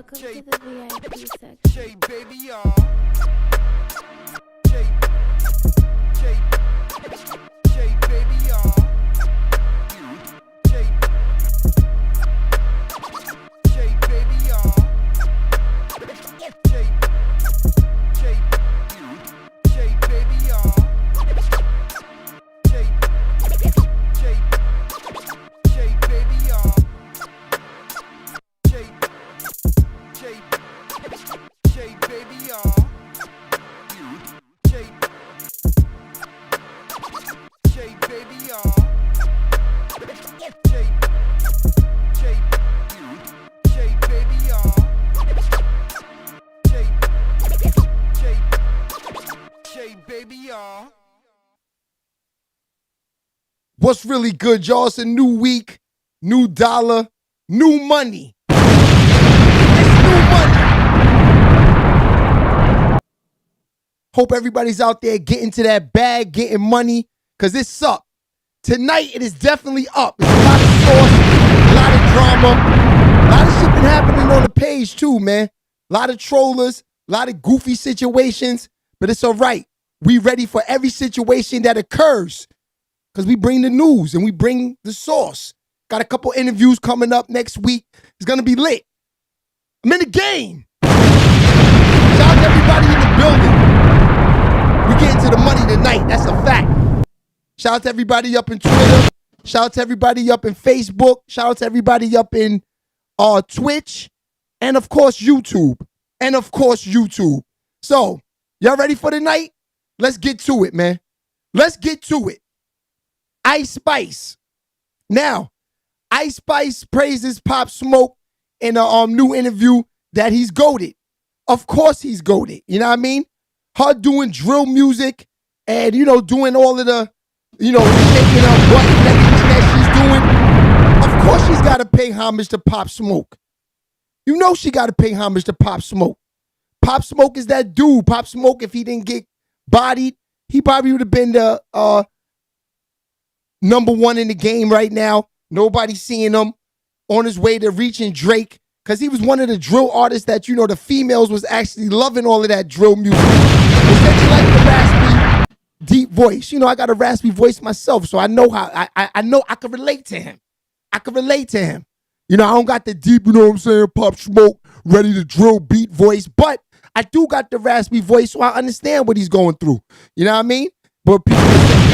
Welcome to the VIP section. Sheababy, y'all. Sheababy, y'all. Sheababy, y'all. Sheababy, y'all. Sheababy, y'all. Sheababy, y'all. Sheababy, y'all. Sheababy, y'all. Sheababy, y'all. What's really good, y'all? It's a new week, new dollar, new money. It's new money. Hope everybody's out there getting to that bag, getting money, because it's up. Tonight, it is definitely up. There's a lot of sauce, a lot of drama, a lot of shit been happening on the page too, man. A lot of trollers, a lot of goofy situations, but it's all right. We ready for every situation that occurs because we bring the news and we bring the sauce. Got a couple interviews coming up next week. It's going to be lit. I'm in the game. Shout out to everybody in the building. We get into the money tonight. That's a fact. Shout out to everybody up in Twitter. Shout out to everybody up in Facebook. Shout out to everybody up in Twitch. And of course, YouTube. So, y'all ready for the night? Let's get to it, man. Let's get to it. Ice Spice. Now, Ice Spice praises Pop Smoke in a new interview that he's goated. Of course he's goated. You know what I mean? Her doing drill music and, doing all of the, shaking her butt and everything that she's doing. Of course she's got to pay homage to Pop Smoke. You know she got to pay homage to Pop Smoke. Pop Smoke is that dude. Pop Smoke, if he didn't get bodied, he probably would have been the number one in the game right now. Nobody's seeing him on his way to reaching Drake because he was one of the drill artists that, the females was actually loving all of that drill music. They said they like the raspy, deep voice. I got a raspy voice myself, so I know how, I know I can relate to him. I don't got the deep, Pop Smoke, ready to drill beat voice, but I do got the raspy voice, so I understand what he's going through. You know what I mean? But people are saying,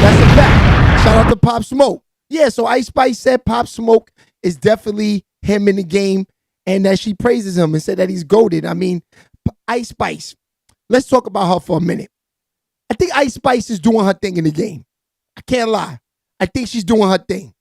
that's a fact. Shout out to Pop Smoke. Yeah, so Ice Spice said Pop Smoke is definitely him in the game and that she praises him and said that he's goated. I mean, Ice Spice, let's talk about her for a minute. I think Ice Spice is doing her thing in the game. I can't lie. I think she's doing her thing.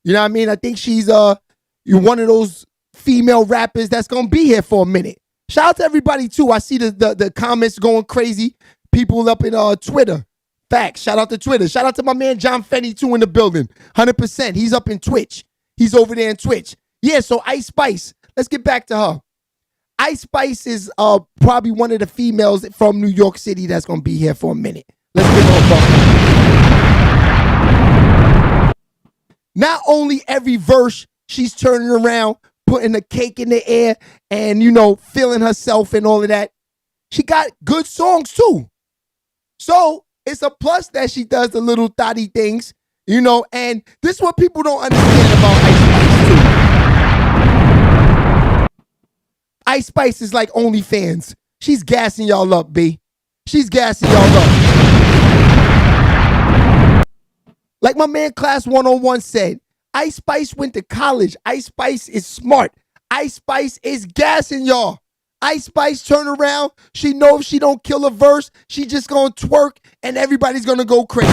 You know what I mean? I think she's you're one of those female rappers that's going to be here for a minute. Shout out to everybody, too. I see the comments going crazy. People up in Twitter. Facts. Shout out to Twitter. Shout out to my man John Fenney, too, in the building. 100%. He's up in Twitch. He's over there in Twitch. Yeah, so Ice Spice. Let's get back to her. Ice Spice is probably one of the females from New York City that's going to be here for a minute. Let's give her a bump. Not only every verse, she's turning around, putting a cake in the air and, feeling herself and all of that. She got good songs, too. So, it's a plus that she does the little thotty things, and this is what people don't understand about Ice Spice, too. Ice Spice is like OnlyFans. She's gassing y'all up, B. She's gassing y'all up. Like my man Class 101 said, Ice Spice went to college. Ice Spice is smart. Ice Spice is gassing y'all. Ice Spice turn around. She knows if she don't kill a verse, she just gonna twerk and everybody's gonna go crazy.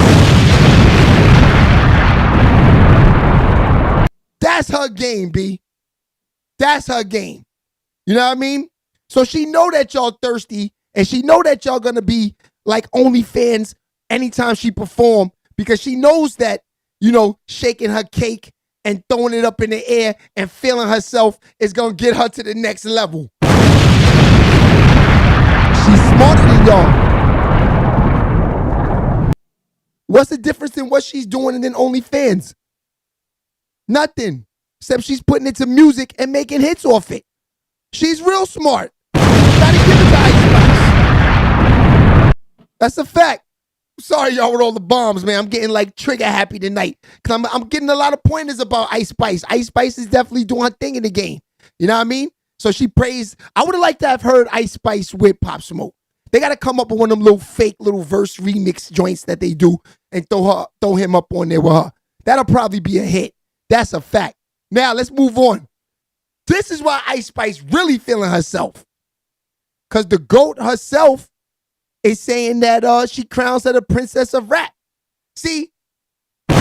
That's her game, B. That's her game. You know what I mean? So she know that y'all thirsty and she know that y'all gonna be like OnlyFans anytime she perform because she knows that, shaking her cake and throwing it up in the air and feeling herself is gonna get her to the next level. She's smarter than y'all. What's the difference in what she's doing and then OnlyFans? Nothing. Except she's putting it to music and making hits off it. She's real smart. Gotta give it to Ice Spice. That's a fact. Sorry, y'all, with all the bombs, man. I'm getting like trigger happy tonight because I'm getting a lot of pointers about Ice Spice. Ice Spice is definitely doing her thing in the game. You know what I mean? So she praised. I would have liked to have heard Ice Spice with Pop Smoke. They got to come up with one of them little fake little verse remix joints that they do and throw him up on there with her. That'll probably be a hit. That's a fact. Now let's move on. This is why Ice Spice really feeling herself. Because the GOAT herself is saying that she crowns her the princess of rap. See, Nicki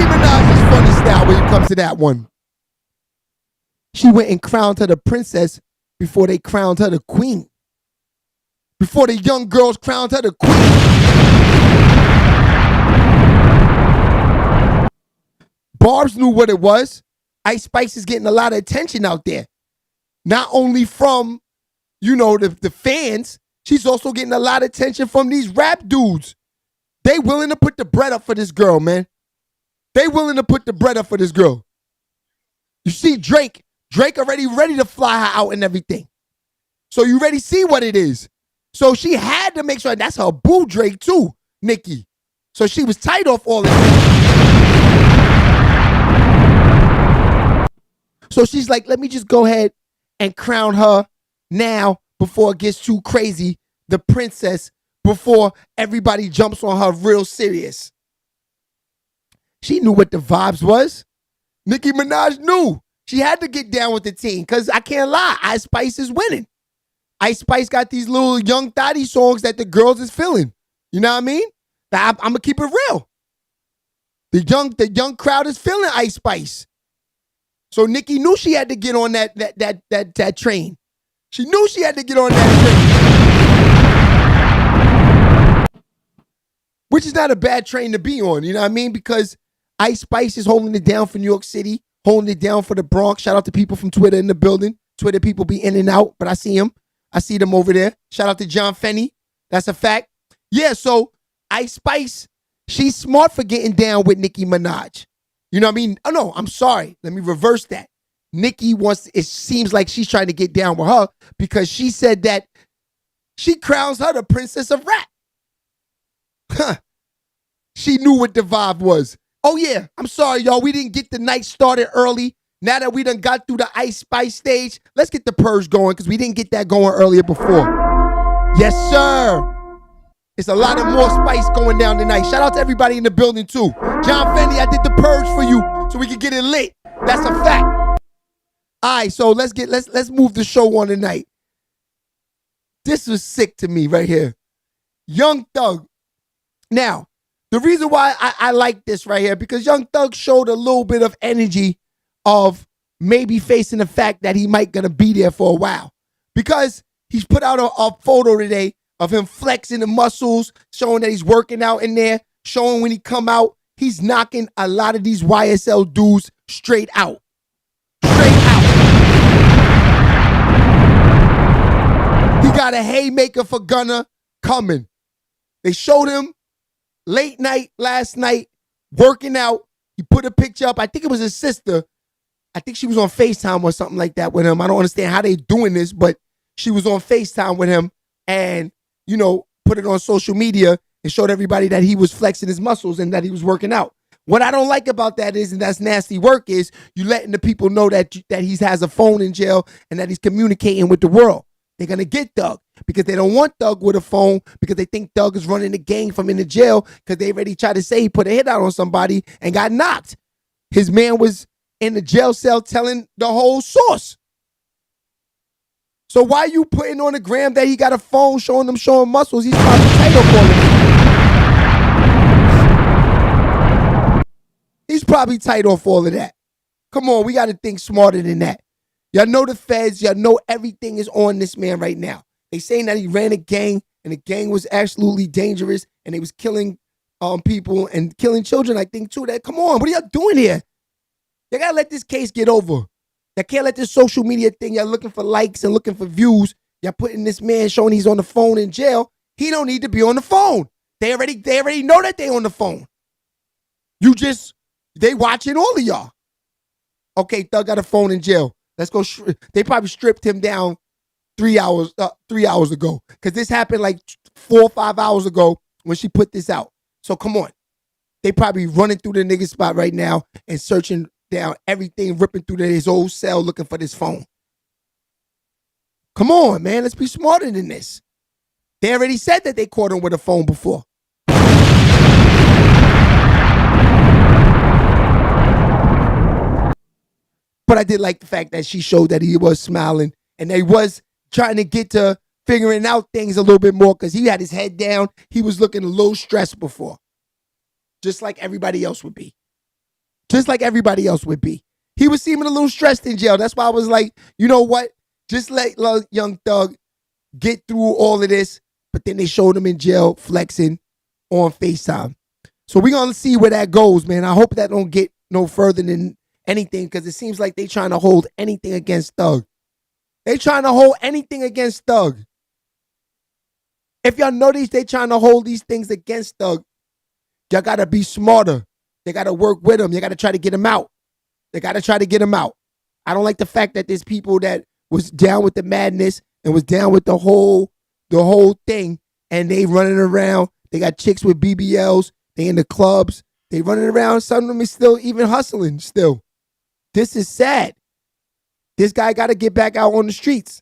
Minaj is funny style when it comes to that one. She went and crowned her the princess before they crowned her the queen. Before the young girls crowned her the queen. Barbs knew what it was. Ice Spice is getting a lot of attention out there. Not only from the fans, she's also getting a lot of attention from these rap dudes. They willing to put the bread up for this girl, man. They willing to put the bread up for this girl. You see Drake already ready to fly her out and everything. So you already see what it is. So she had to make sure that's her boo Drake too, Nicki. So she was tight off all of that. So she's like, let me just go ahead and crown her now before it gets too crazy, the princess, before everybody jumps on her real serious. She knew what the vibes was. Nicki Minaj knew. She had to get down with the team because I can't lie, Ice Spice is winning. Ice Spice got these little young thotty songs that the girls is feeling. You know what I mean? I'm going to keep it real. The young crowd is feeling Ice Spice. So Nicki knew she had to get on that train. She knew she had to get on that train. Which is not a bad train to be on, you know what I mean? Because Ice Spice is holding it down for New York City, holding it down for the Bronx. Shout out to people from Twitter in the building. Twitter people be in and out, but I see them. I see them over there. Shout out to John Fenney. That's a fact. Yeah, so Ice Spice, she's smart for getting down with Nicki Minaj. You know what I mean? Oh, no, I'm sorry. Let me reverse that. Nicki it seems like she's trying to get down with her because she said that she crowns her the princess of rap. Huh. She knew what the vibe was. Oh, yeah, I'm sorry, y'all. We didn't get the night started early. Now that we done got through the Ice Spice stage, let's get the purge going because we didn't get that going earlier before. Yes, sir. It's a lot of more spice going down tonight. Shout out to everybody in the building, too. John Fenney, I did the purge for you so we can get it lit. That's a fact. All right, so let's move the show on tonight. This was sick to me right here. Young Thug. Now, the reason why I like this right here, because Young Thug showed a little bit of energy of maybe facing the fact that he might gonna be there for a while. Because he's put out a photo today of him flexing the muscles, showing that he's working out in there, showing when he come out, he's knocking a lot of these YSL dudes straight out. Straight out. He got a haymaker for Gunna coming. They showed him late night last night working out. He put a picture up. I think it was his sister. I think she was on FaceTime or something like that with him. I don't understand how they doing this, but she was on FaceTime with him and, put it on social media and showed everybody that he was flexing his muscles and that he was working out. What I don't like about that is, and that's nasty work, is you letting the people know that he has a phone in jail and that he's communicating with the world. They're going to get Thug because they don't want Thug with a phone because they think Thug is running the gang from in the jail because they already tried to say he put a hit out on somebody and got knocked. His man was in the jail cell telling the whole source. So why are you putting on the gram that he got a phone showing muscles? He's probably tight off all of that. He's probably tight off all of that. Come on, we got to think smarter than that. Y'all know the feds. Y'all know everything is on this man right now. They saying that he ran a gang and the gang was absolutely dangerous and they was killing people and killing children, I think, too. Come on, what are y'all doing here? You got to let this case get over. You can't let this social media thing, y'all looking for likes and looking for views. Y'all putting this man showing he's on the phone in jail. He don't need to be on the phone. They already know that they on the phone. They watching all of y'all. Okay, Thug got a phone in jail. Let's go. They probably stripped him down 3 hours ago. Because this happened like 4 or 5 hours ago when she put this out. So come on. They probably running through the nigga spot right now and searching down everything, ripping through his old cell looking for this phone. Come on, man. Let's be smarter than this. They already said that they caught him with a phone before. But I did like the fact that she showed that he was smiling and they was trying to get to figuring out things a little bit more because he had his head down. He was looking a little stressed before. Just like everybody else would be. Just like everybody else would be. He was seeming a little stressed in jail. That's why I was like, you know what? Just let Young Thug get through all of this. But then they showed him in jail flexing on FaceTime. So we're going to see where that goes, man. I hope that don't get no further than anything because it seems like they trying to hold anything against Thug. They trying to hold anything against Thug. If y'all notice they trying to hold these things against Thug, y'all got to be smarter. They got to work with him. You got to try to get him out. They got to try to get him out. I don't like the fact that there's people that was down with the madness and was down with the whole thing and they running around. They got chicks with BBLs. They in the clubs. They running around. Some of them is still even hustling still. This is sad. This guy got to get back out on the streets.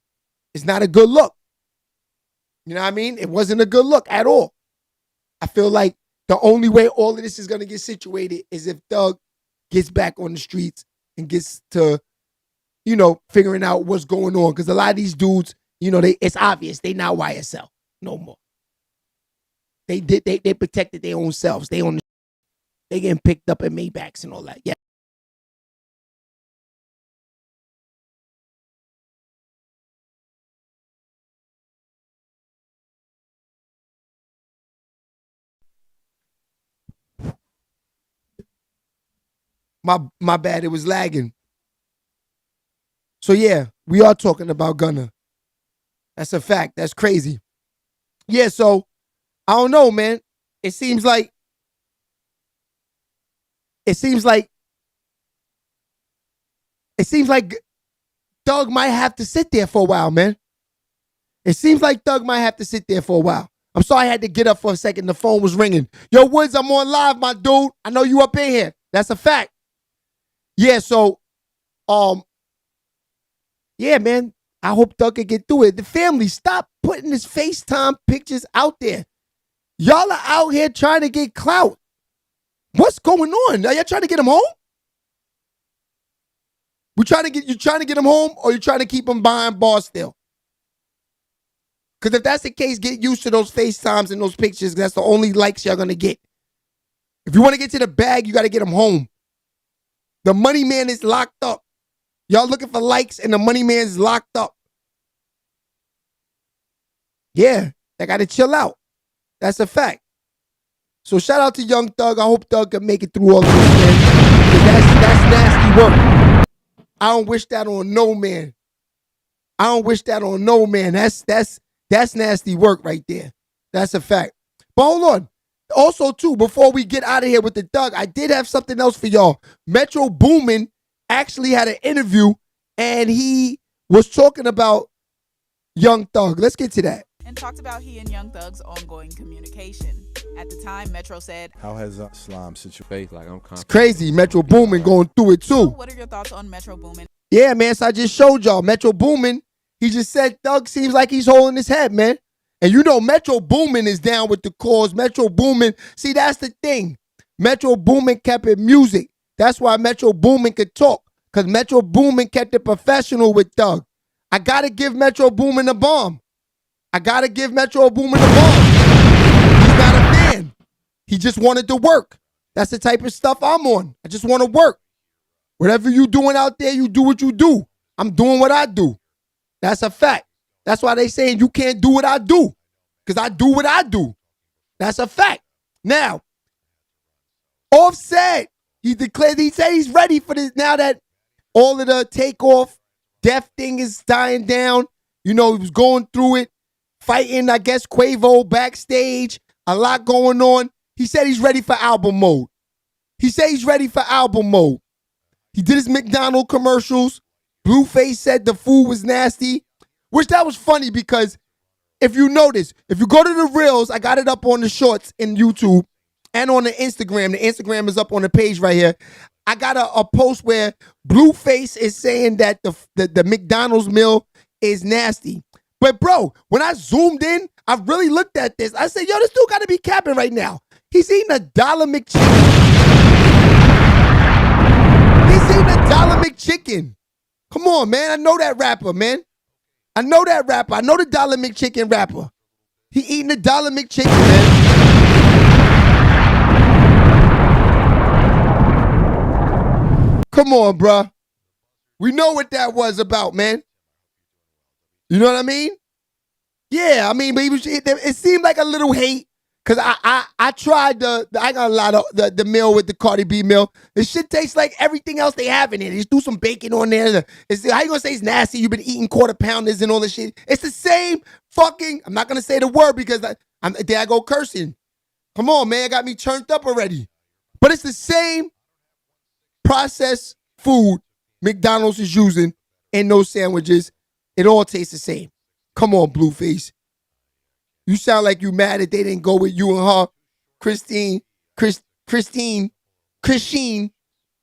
It's not a good look. You know what I mean? It wasn't a good look at all. I feel like the only way all of this is going to get situated is if Thug gets back on the streets and gets to, you know, figuring out what's going on. Because a lot of these dudes, you know, it's obvious they not YSL no more. They protected their own selves. They getting picked up in Maybachs and all that. Yeah. My bad, it was lagging. So yeah, we are talking about Gunna. That's a fact. That's crazy. Yeah, so I don't know, man. It seems like Thug might have to sit there for a while, man. It seems like Thug might have to sit there for a while. I'm sorry I had to get up for a second. The phone was ringing. Yo, Woods, I'm on live, my dude. I know you up in here. That's a fact. Yeah, so, yeah, man, I hope Thug can get through it. The family, stop putting his FaceTime pictures out there. Y'all are out here trying to get clout. What's going on? Are y'all trying to get him home? You trying to get him home or you trying to keep him behind bars still? Because if that's the case, get used to those FaceTimes and those pictures. That's the only likes y'all going to get. If you want to get to the bag, you got to get him home. The money man is locked up. Y'all looking for likes and the money man is locked up. Yeah, they got to chill out. That's a fact. So shout out to Young Thug. I hope Thug can make it through all of this, man. That's nasty work. I don't wish that on no man. I don't wish that on no man. That's nasty work right there. That's a fact. But hold on. Also, too, before we get out of here with the Thug, I did have something else for y'all. Metro Boomin actually had an interview, and he was talking about Young Thug. Let's get to that. And talked about he and Young Thug's ongoing communication. At the time, Metro said, "How has Islam situated? Like, I'm confident." It's crazy. Metro Boomin going through it, too. So what are your thoughts on Metro Boomin? Yeah, man, so I just showed y'all. Metro Boomin, he just said Thug seems like he's holding his head, man. And you know Metro Boomin is down with the cause. Metro Boomin, see, that's the thing. Metro Boomin kept it music. That's why Metro Boomin could talk. Because Metro Boomin kept it professional with Thug. I got to give Metro Boomin a bomb. I got to give Metro Boomin a bomb. He's not a fan. He just wanted to work. That's the type of stuff I'm on. I just want to work. Whatever you doing out there, you do what you do. I'm doing what I do. That's a fact. That's why they saying you can't do what I do. Because I do what I do. That's a fact. Now, Offset, he said he's ready for this now that all of the takeoff, death thing is dying down. You know, he was going through it, fighting, I guess, Quavo backstage, a lot going on. He said he's ready for album mode. He said he's ready for album mode. He did his McDonald's commercials. Blueface said the food was nasty, which that was funny because if you notice, if you go to the Reels, I got it up on the shorts in YouTube and on the Instagram. The Instagram is up on the page right here. I got a post where Blueface is saying that the McDonald's meal is nasty. But bro, when I zoomed in, I really looked at this. I said, yo, this dude got to be capping right now. He's eating a dollar McChicken. He's eating a dollar McChicken. Come on, man. I know that rapper, man. I know that rapper. I know the dollar McChicken rapper. He eating the dollar McChicken, man. Come on, bruh. We know what that was about, man. You know what I mean? Yeah, I mean, but it seemed like a little hate because I tried I got a lot of the meal with the Cardi B meal. This shit tastes like everything else they have in it. They just threw some bacon on there. How you gonna say it's nasty? You've been eating quarter pounders and all this shit. It's the same fucking. I'm not gonna say the word because there I go cursing. Come on, man, it got me turned up already. But it's the same processed food McDonald's is using in those sandwiches. It all tastes the same. Come on, Blueface. You sound like you mad that they didn't go with you and her, Christine,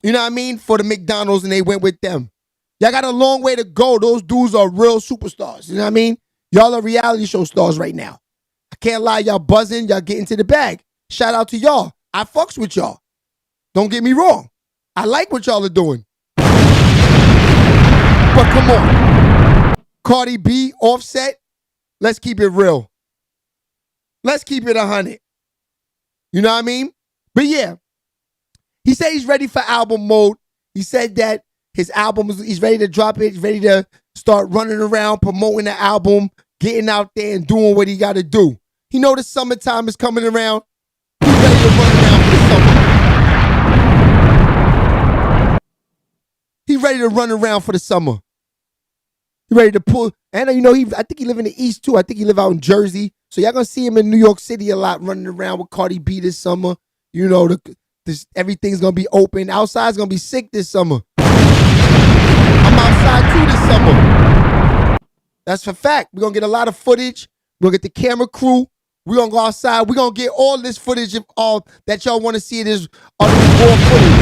you know what I mean, for the McDonald's and they went with them. Y'all got a long way to go. Those dudes are real superstars. You know what I mean? Y'all are reality show stars right now. I can't lie, y'all buzzing, y'all getting to the bag. Shout out to y'all. I fucks with y'all. Don't get me wrong. I like what y'all are doing. But come on. Cardi B, Offset, let's keep it real. Let's keep it 100. You know what I mean? But yeah, he said he's ready for album mode. He said that his album, he's ready to drop it. He's ready to start running around, promoting the album, getting out there and doing what he got to do. He know the summertime is coming around. He's ready to run around for the summer. He's ready to run around for the summer. He's ready to pull. And you know, I think he live in the East too. I think he live out in Jersey. So y'all gonna see him in New York City a lot, running around with Cardi B this summer. You know, everything's gonna be open. Outside's gonna be sick this summer. I'm outside too this summer. That's for fact. We're gonna get a lot of footage. We're gonna get the camera crew. We're gonna go outside. We're gonna get all this footage of all that y'all want to see. It is all this raw footage.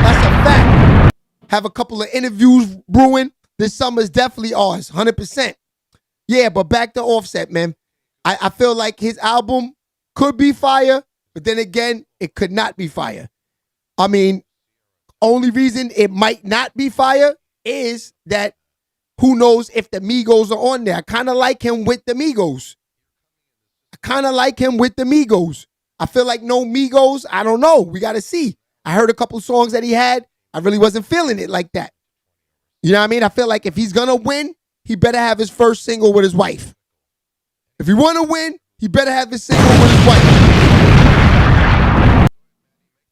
That's a fact. Have a couple of interviews brewing. This summer is definitely ours, 100%. Yeah, but back to Offset, man. I feel like his album could be fire, but then again, it could not be fire. I mean, only reason it might not be fire is that who knows if the Migos are on there. I kind of like him with the Migos. I feel like no Migos, I don't know. We got to see. I heard a couple songs that he had. I really wasn't feeling it like that. You know what I mean? I feel like if he's going to win, he better have his first single with his wife. If he want to win, he better have his single with his wife.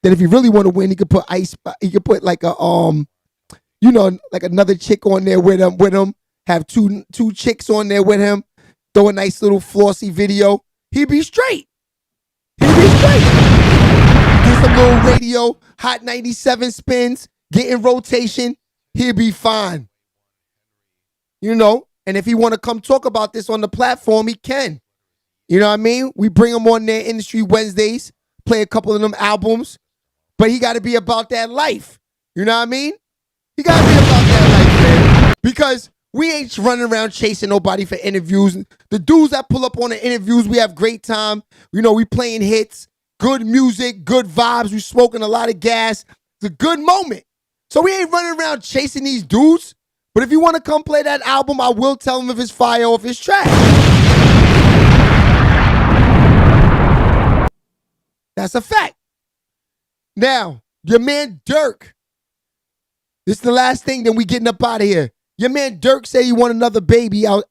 Then if he really want to win, he could put like a like another chick on there with him. Have two chicks on there with him. Throw a nice little flossy video. He'd be straight. Do some little radio, Hot 97 spins, get in rotation. He'd be fine. You know, and if he want to come talk about this on the platform, he can. You know what I mean? We bring him on there Industry Wednesdays, play a couple of them albums, but he got to be about that life. You know what I mean? He got to be about that life, man. Because we ain't running around chasing nobody for interviews. The dudes that pull up on the interviews, we have great time. You know, we playing hits, good music, good vibes. We smoking a lot of gas. It's a good moment. So we ain't running around chasing these dudes. But if you want to come play that album, I will tell him if it's fire or if it's trash. That's a fact. Now, your man Durk. This is the last thing, then we getting up out of here. Your man Durk say he want another baby out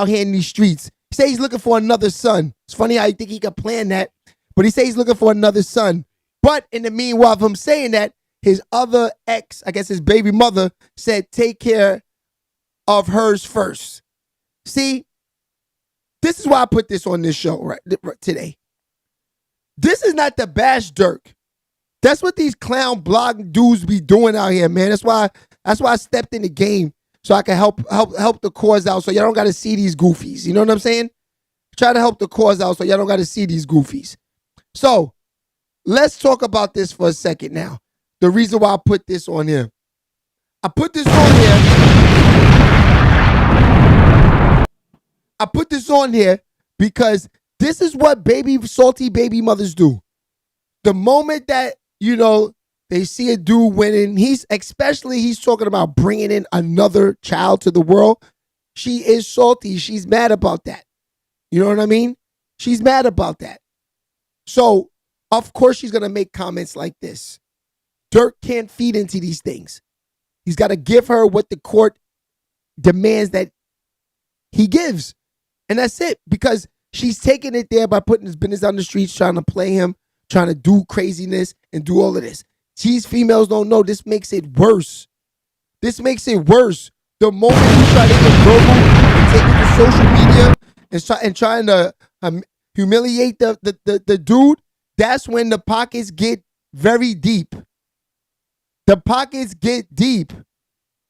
here in these streets. He say he's looking for another son. It's funny how you think he could plan that, but he say he's looking for another son. But in the meanwhile of him saying that, his other ex, I guess his baby mother, said take care of hers first. See, this is why I put this on this show right today. This is not the bash Durk. That's what these clown blog dudes be doing out here, man. That's why That's why I stepped in the game so I can help the cause out so y'all don't got to see these goofies. You know what I'm saying? Try to help the cause out so y'all don't got to see these goofies. So let's talk about this for a second now. The reason why I put this on here. I put this on here because this is what salty baby mothers do. The moment that, they see a dude winning, he's talking about bringing in another child to the world. She is salty. She's mad about that. You know what I mean? She's mad about that. So, of course, she's going to make comments like this. Durk can't feed into these things. He's got to give her what the court demands that he gives. And that's it. Because she's taking it there by putting his business on the streets, trying to play him, trying to do craziness and do all of this. These females don't know. This makes it worse. This makes it worse. The moment you try to get verbal and take it to social media and trying to humiliate the dude, that's when the pockets get very deep. The pockets get deep.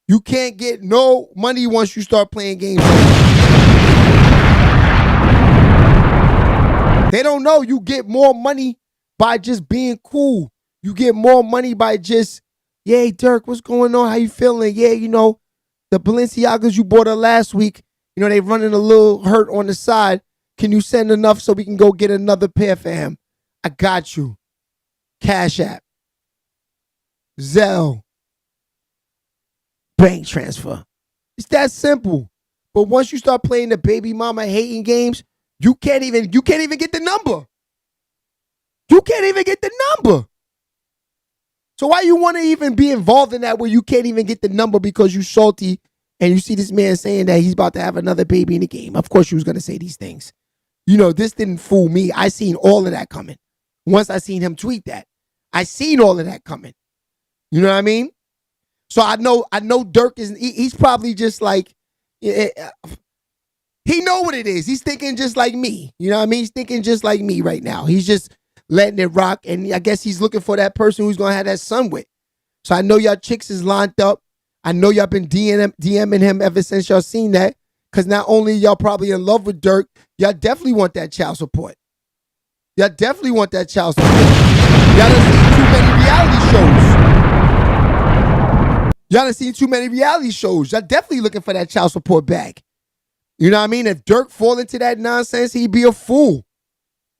You can't get no money once you start playing games like that. They don't know you get more money by just being cool. You get more money by just, yeah, Durk, what's going on? How you feeling? Yeah, the Balenciagas you bought her last week, they running a little hurt on the side. Can you send enough so we can go get another pair for him? I got you. Cash App. Zelle. Bank transfer. It's that simple. But once you start playing the baby mama hating games, you can't even get the number. You can't even get the number. So why you want to even be involved in that where you can't even get the number because you salty and you see this man saying that he's about to have another baby in the game? Of course you was going to say these things. This didn't fool me. I seen all of that coming. Once I seen him tweet that, I seen all of that coming. You know what I mean? So I know Durk he's probably just like, he know what it is. He's thinking just like me. You know what I mean? He's thinking just like me right now. He's just letting it rock. And I guess he's looking for that person who's going to have that son with. So I know y'all chicks is lined up. I know y'all been DMing him ever since y'all seen that. Because not only y'all probably in love with Durk, y'all definitely want that child support. Y'all definitely want that child support. Y'all done seen too many reality shows. Y'all done seen too many reality shows. Y'all definitely looking for that child support back. You know what I mean? If Durk fall into that nonsense, he'd be a fool.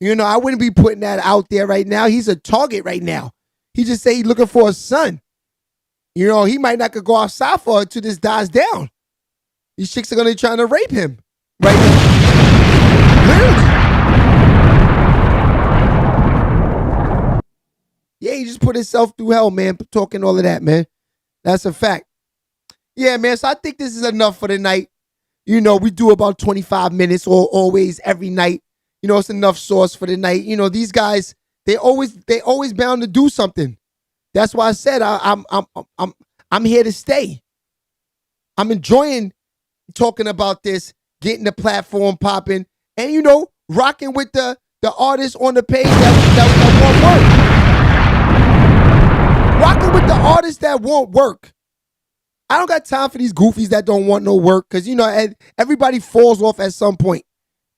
I wouldn't be putting that out there right now. He's a target right now. He just say he's looking for a son. He might not could go outside for her until this dies down. These chicks are going to be trying to rape him right now. Literally. Yeah, he just put himself through hell, man, talking all of that, man. That's a fact. Yeah, man, so I think this is enough for the night. We do about 25 minutes or always every night. It's enough sauce for the night. These guys, they always bound to do something. That's why I said I'm here to stay. I'm enjoying talking about this, getting the platform popping, and rocking with the artists on the page that won't work. Rocking with the artists that won't work. I don't got time for these goofies that don't want no work because everybody falls off at some point.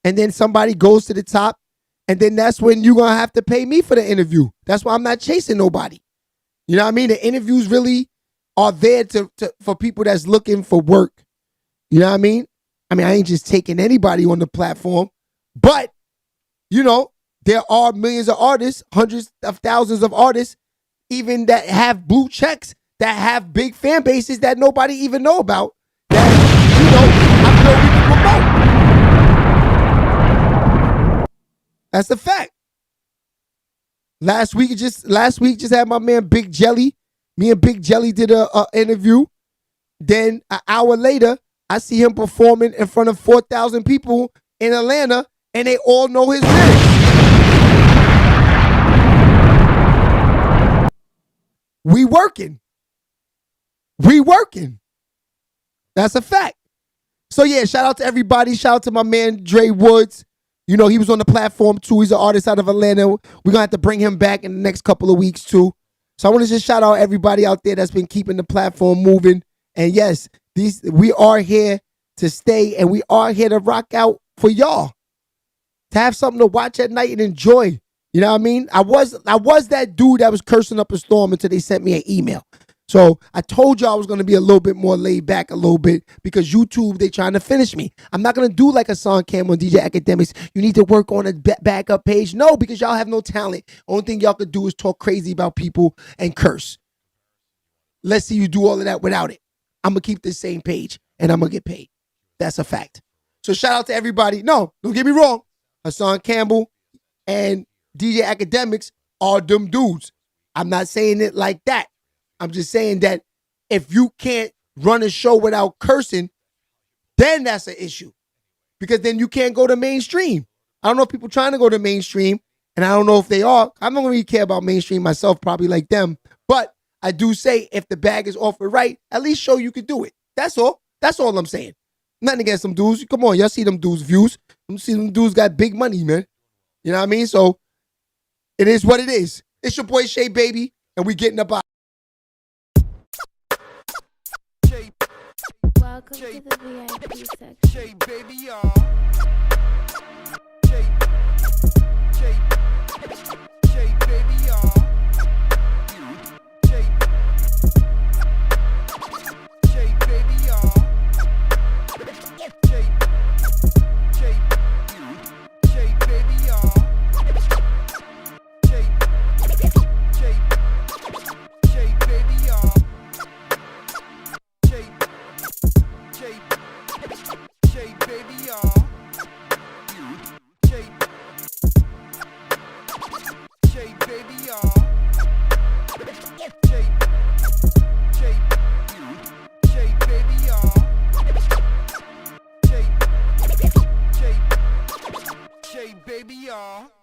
And then somebody goes to the top, and then that's when you're going to have to pay me for the interview. That's why I'm not chasing nobody. You know what I mean? The interviews really are there for people that's looking for work. You know what I mean? I ain't just taking anybody on the platform, but, there are millions of artists, hundreds of thousands of artists, even that have blue checks, that have big fan bases that nobody even know about, that, I feel we can promote. That's a fact. Last week just had my man Big Jelly. Me and Big Jelly did a interview. Then an hour later, I see him performing in front of 4,000 people in Atlanta, and they all know his lyrics. We working. That's a fact. So yeah, shout out to everybody. Shout out to my man Dre Woods. He was on the platform too. He's an artist out of Atlanta. We're going to have to bring him back in the next couple of weeks too. So I want to just shout out everybody out there that's been keeping the platform moving. And yes, we are here to stay, and we are here to rock out for y'all. To have something to watch at night and enjoy. You know what I mean? I was that dude that was cursing up a storm until they sent me an email. So I told you I was going to be a little bit more laid back a little bit because YouTube, they trying to finish me. I'm not going to do like a Son Cam on DJ Academics. You need to work on a backup page. No, because y'all have no talent. Only thing y'all could do is talk crazy about people and curse. Let's see you do all of that without it. I'm going to keep this same page and I'm going to get paid. That's a fact. So shout out to everybody. No, don't get me wrong. Hassan Campbell and DJ Academics are them dudes. I'm not saying it like that. I'm just saying that if you can't run a show without cursing, then that's an issue. Because then you can't go to mainstream. I don't know if people trying to go to mainstream, and I don't know if they are. I don't really care about mainstream myself, probably like them. But I do say if the bag is offered right, at least show you could do it. That's all. That's all I'm saying. Nothing against them dudes. Come on, y'all see them dudes' views. You see them dudes got big money, man. You know what I mean? So it is what it is. It's your boy Sheababy, and we getting up out. Welcome to the VIP section. Sheababy, y'all. Sheababy, y'all. Sheababy, y'all. Sheababy, y'all. Sheababy, y'all. Sheababy, y'all. Sheababy, y'all. Sheababy, y'all. Sheababy, y'all.